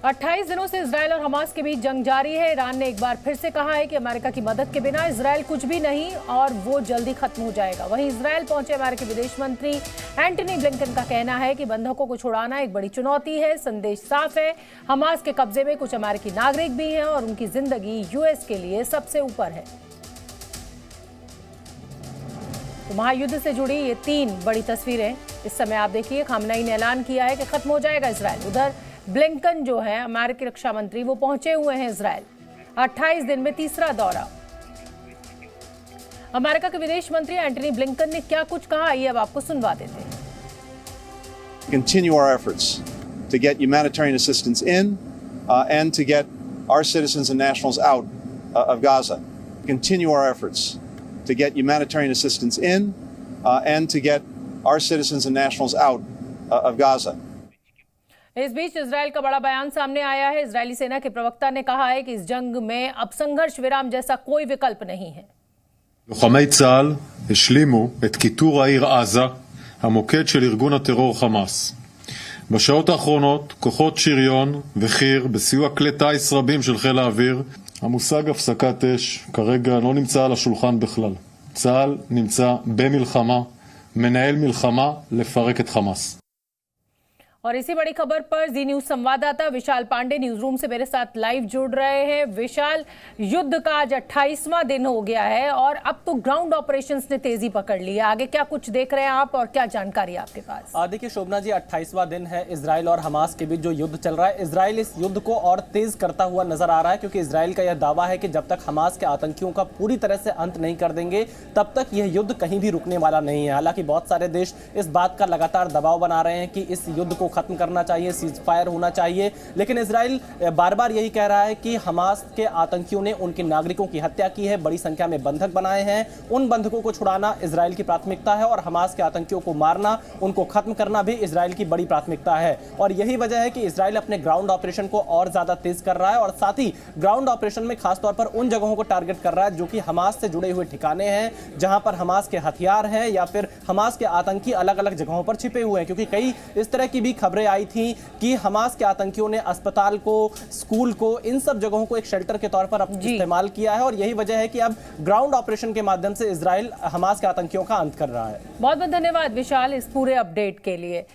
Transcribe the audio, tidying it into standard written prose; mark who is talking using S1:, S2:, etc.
S1: 28 दिनों से इजरायल और हमास के बीच जंग जारी है। ईरान ने एक बार फिर से कहा है कि अमेरिका की मदद के बिना इजरायल कुछ भी नहीं और वो जल्दी खत्म हो जाएगा। वहीं इजरायल पहुंचे अमेरिकी विदेश मंत्री एंटनी ब्लिंकन का कहना है कि बंधकों को छुड़ाना एक बड़ी चुनौती है। संदेश साफ है, हमास के कब्जे में कुछ अमेरिकी नागरिक भी हैं और उनकी जिंदगी यूएस के लिए सबसे ऊपर है। तो महायुद्ध से जुड़ी ये 3 बड़ी तस्वीरें इस समय आप देखिए। खामनेई ने ऐलान किया है कि खत्म हो जाएगा इजरायल। उधर ब्लिंकन जो है अमेरिकी रक्षा मंत्री, वो पहुंचे हुए हैं इजरायल। 28 दिन में तीसरा दौरा। अमेरिका के विदेश मंत्री एंटनी ब्लिंकन ने क्या कुछ कहा, ये अब आपको सुनवा देते हैं।
S2: Continue our efforts to get humanitarian assistance in and to get our citizens and nationals out of Gaza. Continue our efforts to get humanitarian assistance in and to get our citizens and nationals out of Gaza.
S1: इस बीच Israel का बड़ा बयान सामने आया है। Israeli सेना के प्रवक्ता ने कहा है कि इस जंग में अब संघर्ष विराम जैसा कोई विकल्प नहीं है।
S3: לוחמי צה"ל השלימו את כיתור העיר עזה, המוקד של ארגון הטרור חמאס. בשעות האחרונות כוחות שריון וחי"ר בסיוע כלי טיס רבים של חיל האוויר. המושג הפסקת אש כרגע לא נמצא על השולחן בכלל. צה"ל נמצא במלחמה, מנהל מלחמה לפרק את חמאס.
S1: और इसी बड़ी खबर पर जी न्यूज संवाददाता विशाल पांडे न्यूज रूम से मेरे साथ लाइव जुड़ रहे हैं। विशाल, युद्ध का आज 28वां दिन हो गया है और अब तो ग्राउंड ऑपरेशंस ने तेजी पकड़ ली है। आगे क्या कुछ देख रहे हैं आप और क्या जानकारी आपके पास?
S4: देखिए शोभना जी, 28वां दिन है इजराइल और हमास के बीच जो युद्ध चल रहा है। इजराइल इस युद्ध को और तेज करता हुआ नजर आ रहा है क्योंकि इजराइल का यह दावा है कि जब तक हमास के आतंकियों का पूरी तरह से अंत नहीं कर देंगे तब तक यह युद्ध कहीं भी रुकने वाला नहीं है। हालांकि बहुत सारे देश इस बात का लगातार दबाव बना रहे हैं कि इस युद्ध को खत्म करना चाहिए, सीज फायर होना चाहिए, लेकिन इजराइल बार बार यही कह रहा है कि हमास के आतंकियों ने उनके नागरिकों की हत्या की है, बड़ी संख्या में बंधक बनाए हैं। उन बंधकों को छुड़ाना इजराइल की प्राथमिकता है और हमास के आतंकियों को मारना, उनको खत्म करना भी इजराइल की बड़ी प्राथमिकता है। और यही वजह है कि इजराइल अपने ग्राउंड ऑपरेशन को और ज्यादा तेज कर रहा है और साथ ही ग्राउंड ऑपरेशन में खासतौर पर उन जगहों को टारगेट कर रहा है जो कि हमास से जुड़े हुए ठिकाने हैं, जहां पर हमास के हथियार हैं या फिर हमास के आतंकी अलग अलग जगहों पर छिपे हुए हैं। क्योंकि कई इस तरह की भी खबरें आई थी कि हमास के आतंकियों ने अस्पताल को, स्कूल को, इन सब जगहों को एक शेल्टर के तौर पर इस्तेमाल किया है और यही वजह है कि अब ग्राउंड ऑपरेशन के माध्यम से इजराइल हमास के आतंकियों का अंत कर रहा है।
S1: बहुत बहुत धन्यवाद विशाल इस पूरे अपडेट के लिए।